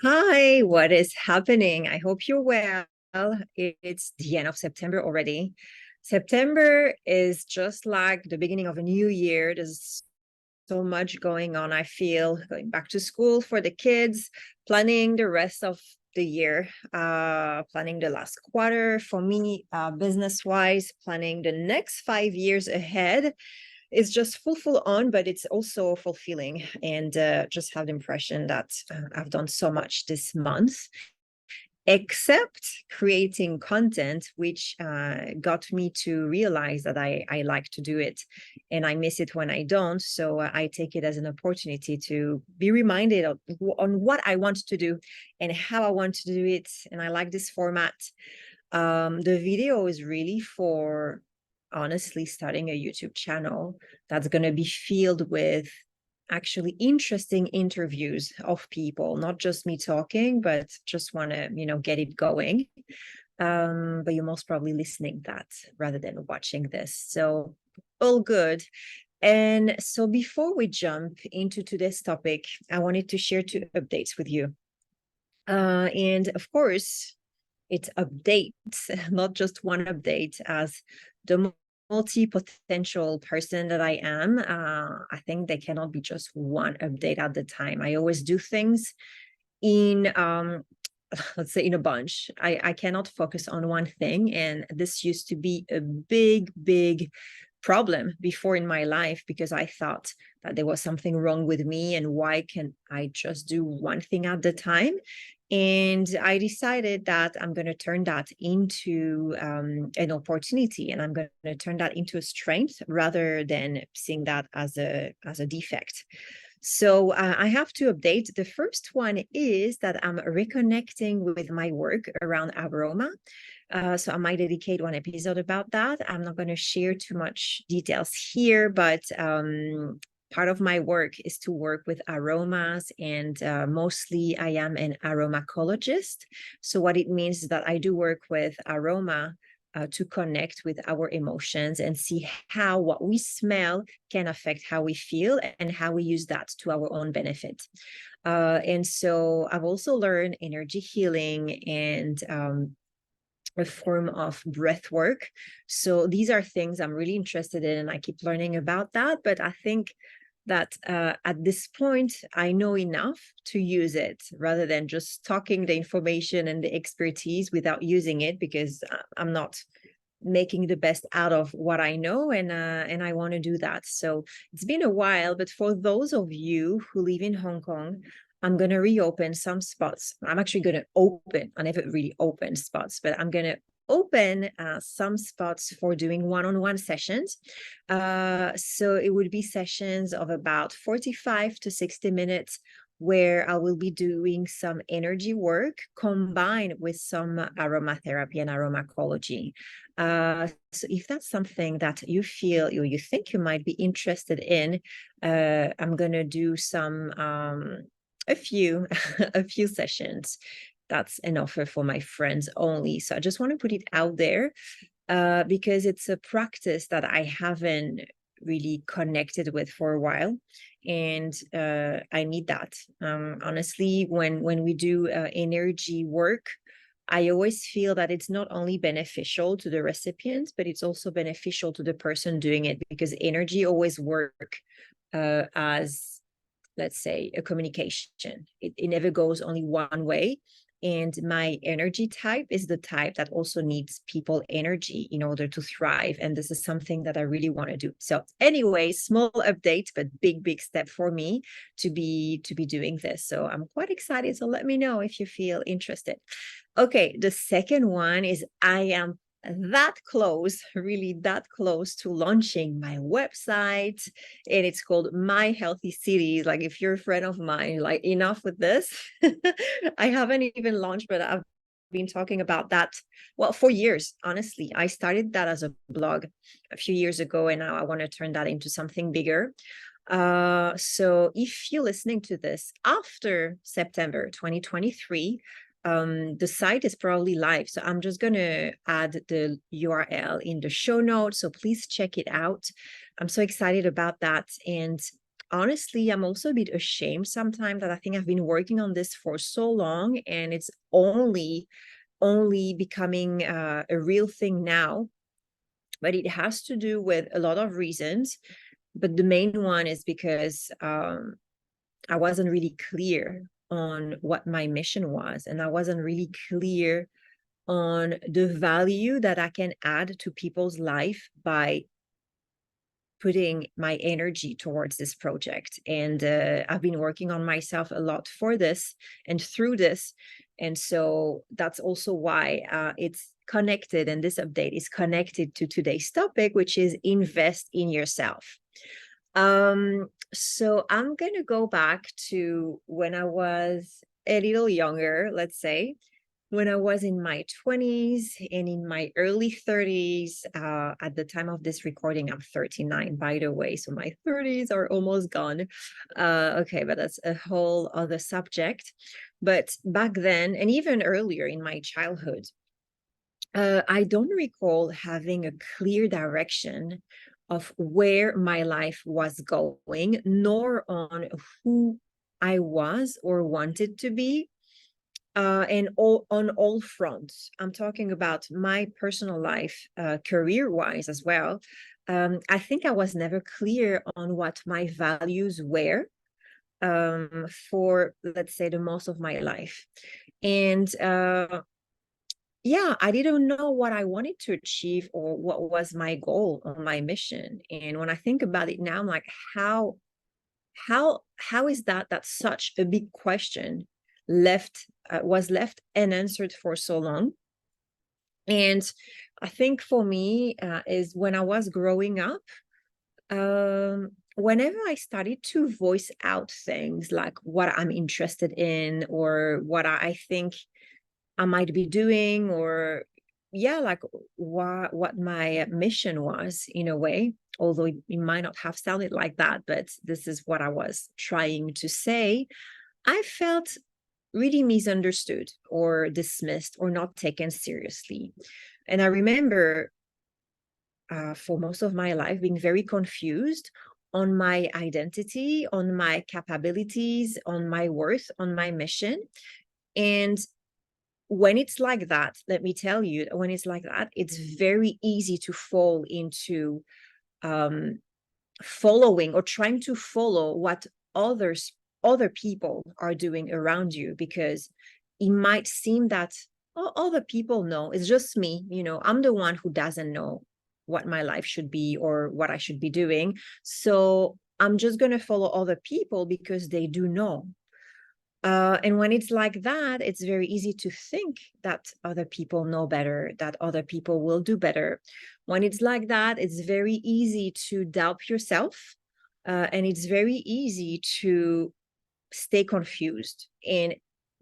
Hi, what is happening? I hope you're well. It's the end of September already. September is just like the beginning of a new year. There's so much going on. I feel going back to school for the kids, planning the rest of the year, planning the last quarter for me, business-wise, planning the next 5 years ahead. It's just full on, but it's also fulfilling, and just have the impression that I've done so much this month, except creating content, which got me to realize that I like to do it and I miss it when I don't. So I take it as an opportunity to be reminded on what I want to do and how I want to do it. And I like this format. The video is really for honestly starting a YouTube channel that's going to be filled with actually interesting interviews of people, not just me talking, but just want to, get it going. But you're most probably listening that rather than watching this. So all good. And so before we jump into today's topic, I wanted to share two updates with you. And of course, it updates, not just one update, as the multi-potential person that I am. I think there cannot be just one update at the time. I always do things in, let's say, in a bunch. I cannot focus on one thing. And this used to be a big problem before in my life, because I thought that there was something wrong with me and why can I just do one thing at the time. And I decided that I'm going to turn that into an opportunity, and I'm going to turn that into a strength rather than seeing that as a defect. So I have to update. The first one is that I'm reconnecting with my work around aroma. So I might dedicate one episode about that. I'm not going to share too much details here, but part of my work is to work with aromas, and mostly I am an aromacologist. So what it means is that I do work with aroma to connect with our emotions and see how what we smell can affect how we feel and how we use that to our own benefit. And so I've also learned energy healing and a form of breath work. So these are things I'm really interested in, and I keep learning about that. But I think that at this point, I know enough to use it rather than just talking the information and the expertise without using it, because I'm not making the best out of what I know, and I want to do that. So it's been a while, but for those of you who live in Hong Kong, I'm going to reopen some spots. I'm actually going to open, I never really opened spots, but I'm going to open some spots for doing one-on-one sessions. So it would be sessions of about 45 to 60 minutes where I will be doing some energy work combined with some aromatherapy and aromatology. So if that's something that you feel or you think you might be interested in, I'm going to do some a few a few sessions. That's an offer for my friends only. So I just want to put it out there because it's a practice that I haven't really connected with for a while, and I need that. Honestly, when we do energy work, I always feel that it's not only beneficial to the recipients, but it's also beneficial to the person doing it, because energy always work as, let's say, a communication. It never goes only one way. And my energy type is the type that also needs people energy in order to thrive. And this is something that I really want to do. So anyway, small update, but big step for me to be doing this. So I'm quite excited. So let me know if you feel interested. Okay, the second one is I am that close, really that close to launching my website, and it's called My Healthy City. Like, if you're a friend of mine, like, enough with this. I haven't even launched, but I've been talking about that, well, for years. Honestly, I started that as a blog a few years ago, and now I want to turn that into something bigger. So if you're listening to this after September 2023, the site is probably live. So I'm just going to add the URL in the show notes. So please check it out. I'm so excited about that. And honestly, I'm also a bit ashamed sometimes that I think I've been working on this for so long, and it's only becoming a real thing now. But it has to do with a lot of reasons. But the main one is because I wasn't really clear on what my mission was, and I wasn't really clear on the value that I can add to people's life by putting my energy towards this project. And I've been working on myself a lot for this and through this. And so that's also why it's connected. And this update is connected to today's topic, which is invest in yourself. So I'm going to go back to when I was a little younger, let's say, when I was in my 20s and in my early 30s. At the time of this recording, I'm 39, by the way, so my 30s are almost gone. Okay, but that's a whole other subject. But back then, and even earlier in my childhood, I don't recall having a clear direction of where my life was going, nor on who I was or wanted to be. And on all fronts. I'm talking about my personal life, career-wise as well. I think I was never clear on what my values were for, let's say, the most of my life. And yeah, I didn't know what I wanted to achieve or what was my goal or my mission. And when I think about it now, I'm like, how is that that's such a big question was left unanswered for so long? And I think for me is when I was growing up, whenever I started to voice out things like what I'm interested in or what I think I might be doing, or yeah, like what my mission was in a way, although it might not have sounded like that, but this is what I was trying to say. I felt really misunderstood or dismissed or not taken seriously. And I remember for most of my life being very confused on my identity, on my capabilities, on my worth, on my mission. And when it's like that, let me tell you, when it's like that, it's very easy to fall into following or trying to follow what other people are doing around you, because it might seem that, oh, other people know, it's just me, I'm the one who doesn't know what my life should be or what I should be doing, so I'm just going to follow other people because they do know. And when it's like that, it's very easy to think that other people know better, that other people will do better. When it's like that, it's very easy to doubt yourself. And it's very easy to stay confused. And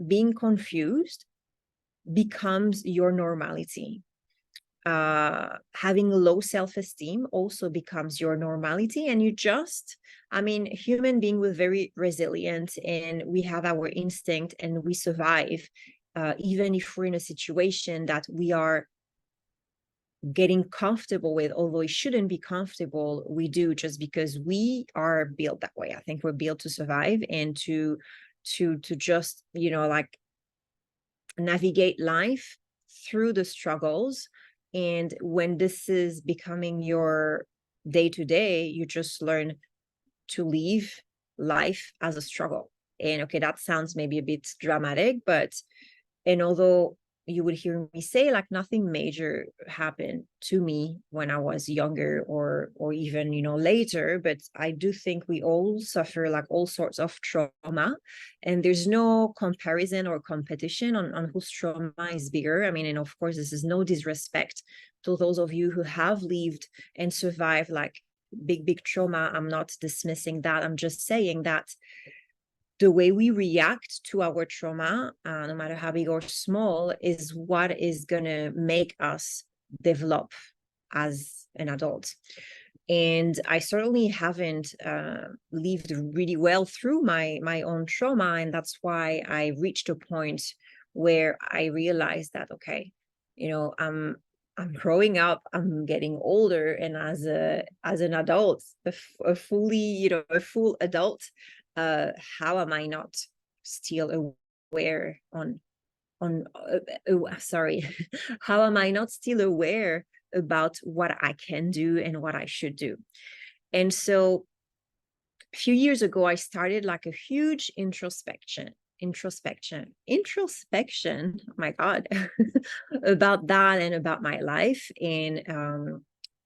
being confused becomes your normality. Having low self-esteem also becomes your normality, and human being, we're very resilient and we have our instinct and we survive, even if we're in a situation that we are getting comfortable with, although it shouldn't be comfortable, we do, just because we are built that way. I think we're built to survive and to just like navigate life through the struggles. And when this is becoming your day to day, you just learn to live life as a struggle. And okay, that sounds maybe a bit dramatic, and although you would hear me say like nothing major happened to me when I was younger or even later, but I do think we all suffer like all sorts of trauma, and there's no comparison or competition on whose trauma is bigger. And of course, this is no disrespect to those of you who have lived and survived like big trauma. I'm not dismissing that. I'm just saying that the way we react to our trauma, no matter how big or small, is what is going to make us develop as an adult. And I certainly haven't lived really well through my own trauma. And that's why I reached a point where I realized that, okay, I'm growing up, I'm getting older, and as an adult, a fully, a full adult, how am I not still aware sorry, how am I not still aware about what I can do and what I should do? And so a few years ago, I started like a huge introspection, oh my God, about that and about my life, and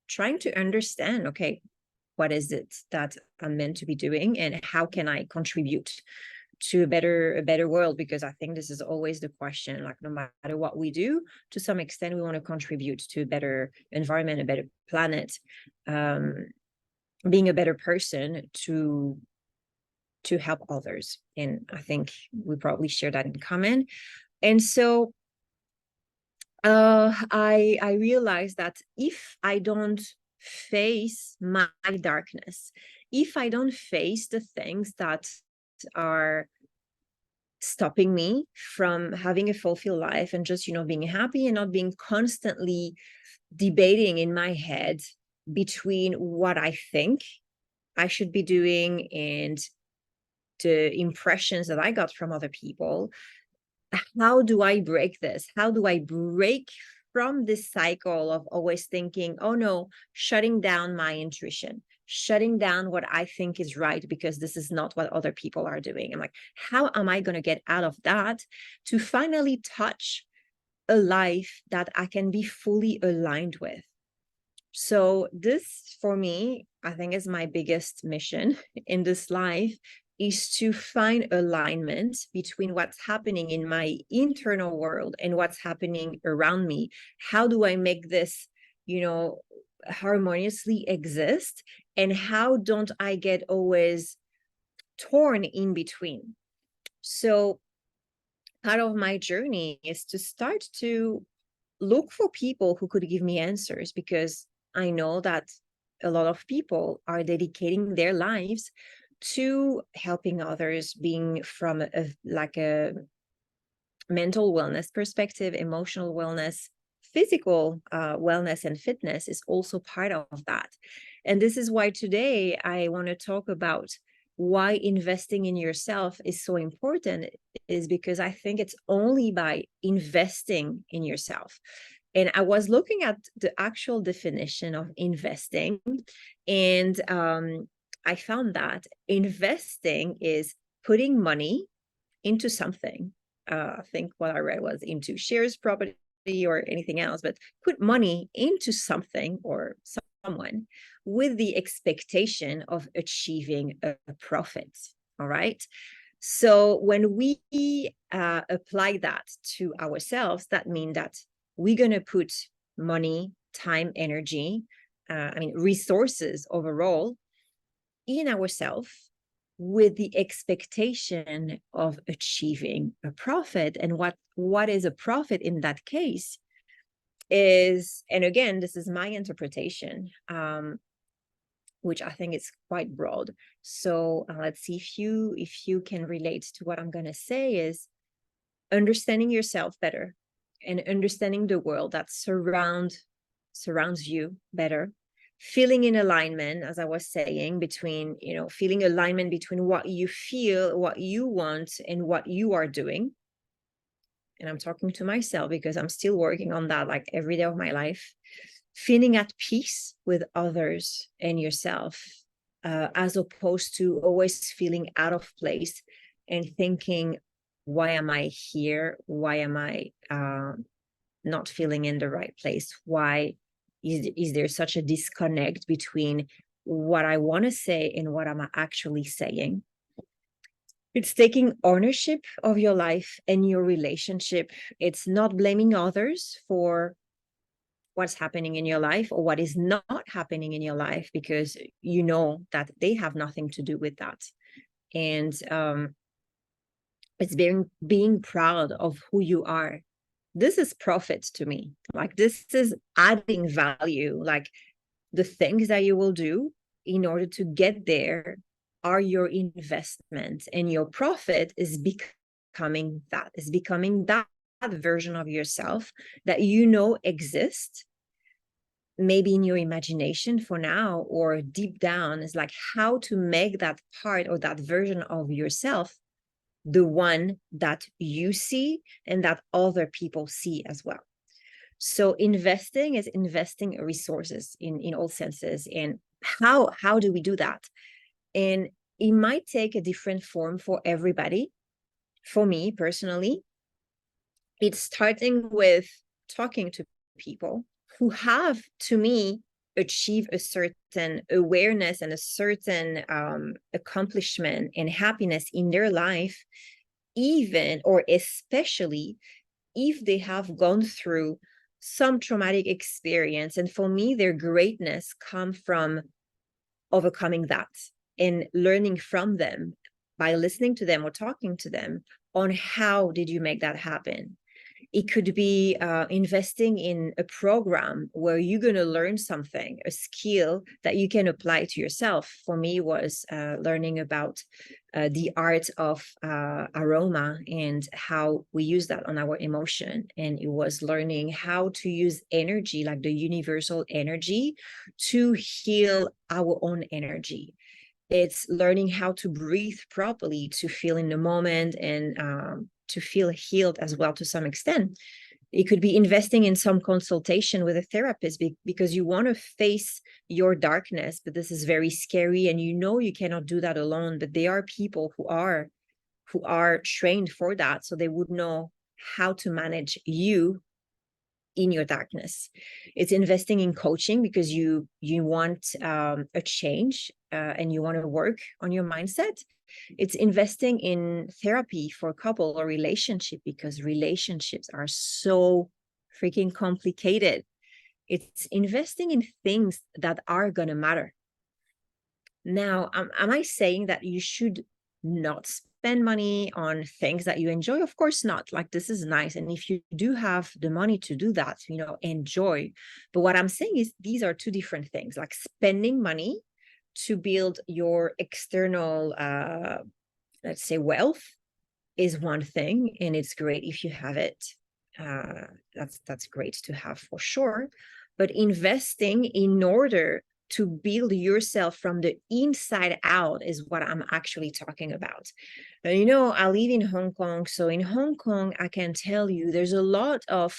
trying to understand, okay, what is it that I'm meant to be doing, and how can I contribute to a better world? Because I think this is always the question, like no matter what we do, to some extent we want to contribute to a better environment, a better planet, being a better person to help others. And I think we probably share that in common. And so I realized that if I don't face my darkness, if I don't face the things that are stopping me from having a fulfilled life and just, being happy and not being constantly debating in my head between what I think I should be doing and the impressions that I got from other people, how do I break this? How do I break from this cycle of always thinking, oh no, shutting down my intuition, shutting down what I think is right because this is not what other people are doing? I'm like, how am I going to get out of that to finally touch a life that I can be fully aligned with? So this, for me, I think is my biggest mission in this life, is to find alignment between what's happening in my internal world and what's happening around me. How do I make this, harmoniously exist? And how don't I get always torn in between? So part of my journey is to start to look for people who could give me answers, because I know that a lot of people are dedicating their lives to helping others, being from a mental wellness perspective, emotional wellness, physical wellness, and fitness is also part of that. And this is why today I want to talk about why investing in yourself is so important, is because I think it's only by investing in yourself. And I was looking at the actual definition of investing, and I found that investing is putting money into something. I think what I read was into shares, property, or anything else, but put money into something or someone with the expectation of achieving a profit. All right. So when we apply that to ourselves, that means that we're going to put money, time, energy, resources overall in ourselves with the expectation of achieving a profit. And what is a profit in that case is, and again, this is my interpretation, which I think is quite broad. So let's see if you can relate to what I'm going to say, is understanding yourself better and understanding the world that surrounds you better, feeling in alignment, as I was saying, between, feeling alignment between what you feel, what you want, and what you are doing. And I'm talking to myself because I'm still working on that, like every day of my life. Feeling at peace with others and yourself, as opposed to always feeling out of place and thinking, why am I here? Why am I not feeling in the right place? Why is there such a disconnect between what I want to say and what I'm actually saying? It's taking ownership of your life and your relationship. It's not blaming others for what's happening in your life or what is not happening in your life, because you know that they have nothing to do with that. And it's being proud of who you are. This is profit to me. Like, this is adding value. Like, the things that you will do in order to get there are your investment, and your profit is becoming that version of yourself that exists, maybe in your imagination for now, or deep down, is like how to make that part or that version of yourself the one that you see and that other people see as well. So investing is investing resources in all senses. And how do we do that? And it might take a different form for everybody. For me personally, it's starting with talking to people who have, to me, achieved a certain awareness and a certain accomplishment and happiness in their life, even or especially if they have gone through some traumatic experience. And for me, their greatness comes from overcoming that and learning from them by listening to them or talking to them on how did you make that happen. It could be investing in a program where you're going to learn something, a skill that you can apply to yourself. For me, was learning about the art of aroma and how we use that on our emotion. And it was learning how to use energy, like the universal energy, to heal our own energy. It's learning how to breathe properly, to feel in the moment, and to feel healed as well to some extent. It could be investing in some consultation with a therapist because you want to face your darkness, but this is very scary and you know you cannot do that alone. But there are people who are trained for that, so they would know how to manage you in your darkness. It's investing in coaching because you want a change and you want to work on your mindset. It's investing in therapy for a couple or relationship because relationships are so freaking complicated. It's investing in things that are going to matter. Now, am I saying that you should not spend money on things that you enjoy? Of course not. Like, this is nice. And if you do have the money to do that, enjoy. But what I'm saying is these are two different things. Like, spending money to build your external, let's say, wealth is one thing. And it's great if you have it. That's great to have for sure. But investing in order to build yourself from the inside out is what I'm actually talking about. And, I live in Hong Kong. So in Hong Kong, I can tell you there's a lot of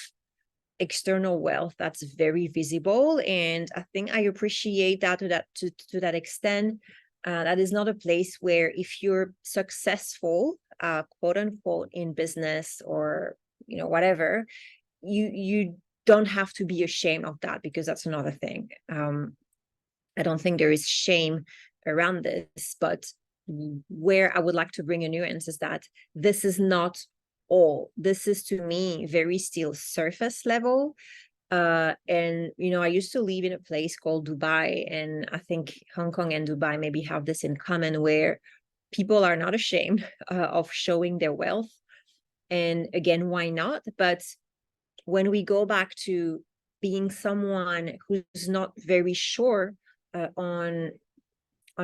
external wealth that's very visible. And I think I appreciate that to that extent. That is not a place where if you're successful, quote unquote, in business or, whatever, you don't have to be ashamed of that, because that's another thing. I don't think there is shame around this, but where I would like to bring a nuance is that this is not all. This is, to me, very still surface level. And, I used to live in a place called Dubai, and I think Hong Kong and Dubai maybe have this in common, where people are not ashamed of showing their wealth. And again, why not? But when we go back to being someone who's not very sure on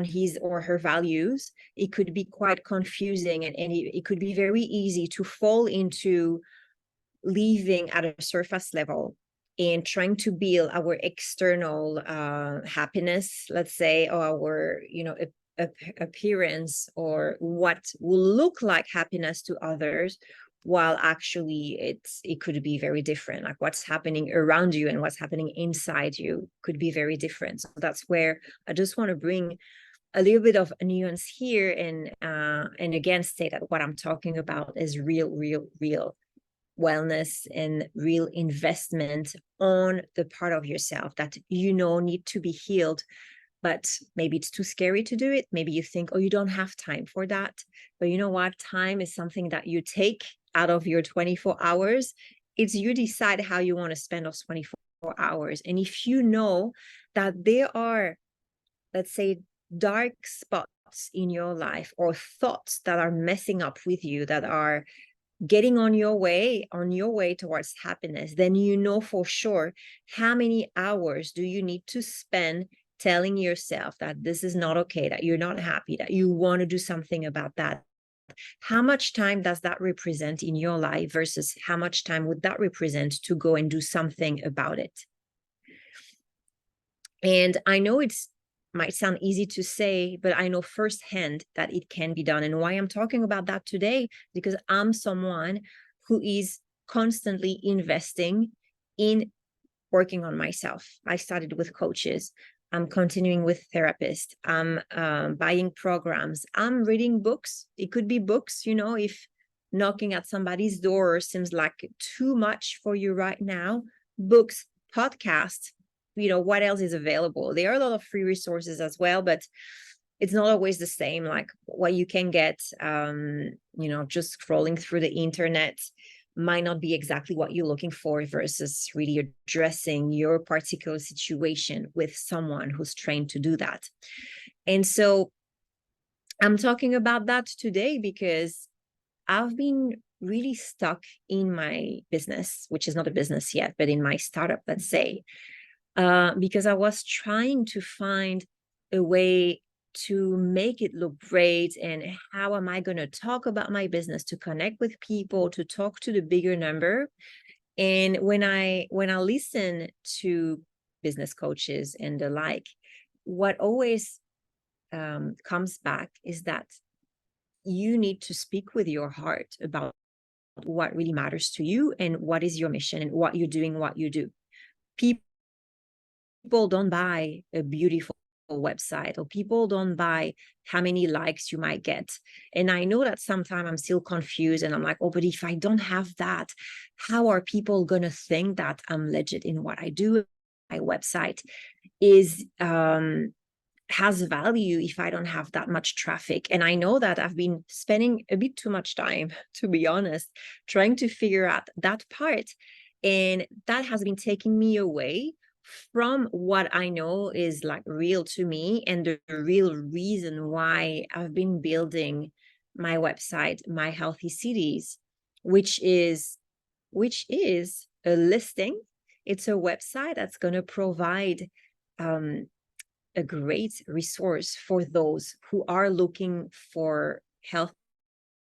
his or her values, it could be quite confusing, and it could be very easy to fall into living at a surface level and trying to build our external happiness, let's say, or our appearance, or what will look like happiness to others, while actually it could be very different. Like, what's happening around you and what's happening inside you could be very different. So that's where I just want to bring a little bit of a nuance here, and again say that what I'm talking about is real wellness and real investment on the part of yourself that need to be healed. But maybe it's too scary to do it. Maybe you think, oh, you don't have time for that. But you know what? Time is something that you take out of your 24 hours. It's you decide how you want to spend those 24 hours. And if you know that there are, let's say, dark spots in your life, or thoughts that are messing up with you, that are getting on your way towards happiness, then for sure how many hours do you need to spend telling yourself that this is not okay, that you're not happy, that you want to do something about that. How much time does that represent in your life versus how much time would that represent to go and do something about it? And I know it's might sound easy to say, but I know firsthand that it can be done. And why I'm talking about that today, because I'm someone who is constantly investing in working on myself. I started with coaches. I'm continuing with therapists. I'm buying programs. I'm reading books. It could be books, if knocking at somebody's door seems like too much for you right now. Books, podcasts, what else is available? There are a lot of free resources as well, but it's not always the same, like what you can get, just scrolling through the internet might not be exactly what you're looking for versus really addressing your particular situation with someone who's trained to do that. And so I'm talking about that today because I've been really stuck in my business, which is not a business yet, but in my startup, let's say, because I was trying to find a way to make it look great. And how am I going to talk about my business, to connect with people, to talk to the bigger number? And when I listen to business coaches and the like, what always comes back is that you need to speak with your heart about what really matters to you and what is your mission and what you're doing, what you do. People don't buy a beautiful website, or people don't buy how many likes you might get. And I know that sometimes I'm still confused and I'm like, oh, but if I don't have that, how are people going to think that I'm legit in what I do? My website is has value if I don't have that much traffic. And I know that I've been spending a bit too much time, to be honest, trying to figure out that part. And that has been taking me away from what I know is like real to me and the real reason why I've been building my website, My Healthy Cities, which is a listing. It's a website that's going to provide a great resource for those who are looking for health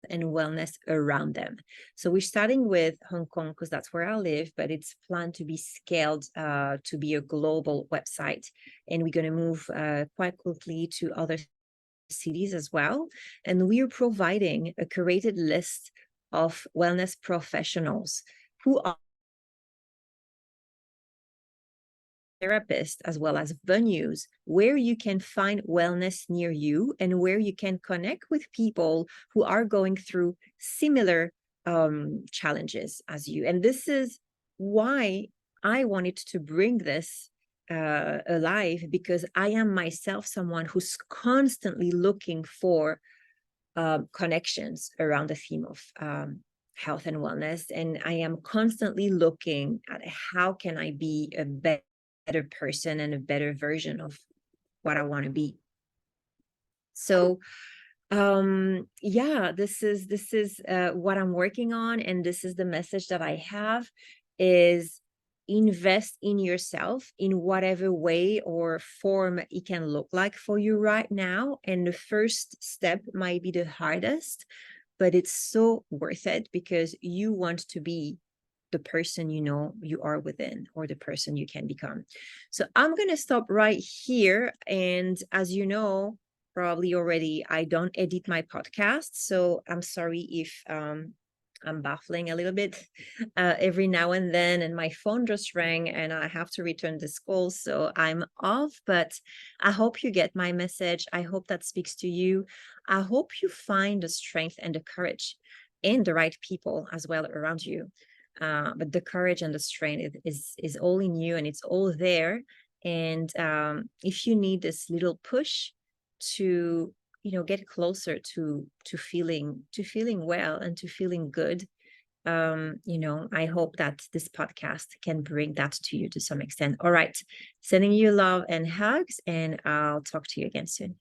and wellness around them. So we're starting with Hong Kong because that's where I live, but it's planned to be scaled to be a global website. And we're going to move quite quickly to other cities as well. And we are providing a curated list of wellness professionals who are therapists, as well as venues where you can find wellness near you and where you can connect with people who are going through similar challenges as you. And this is why I wanted to bring this alive, because I am myself someone who's constantly looking for connections around the theme of health and wellness. And I am constantly looking at how can I be a better person and a better version of what I want to be. So yeah, this is what I'm working on, and this is the message that I have is invest in yourself in whatever way or form it can look like for you right now. And the first step might be the hardest, but it's so worth it because you want to be the person you are within, or the person you can become. So I'm going to stop right here. And as you know, probably already, I don't edit my podcast. So I'm sorry if I'm baffling a little bit every now and then. And my phone just rang and I have to return this call. So I'm off, but I hope you get my message. I hope that speaks to you. I hope you find the strength and the courage and the right people as well around you. But the courage and the strength is all in you, and it's all there. And if you need this little push to get closer to feeling well and to feeling good, I hope that this podcast can bring that to you to some extent. All right, sending you love and hugs, and I'll talk to you again soon.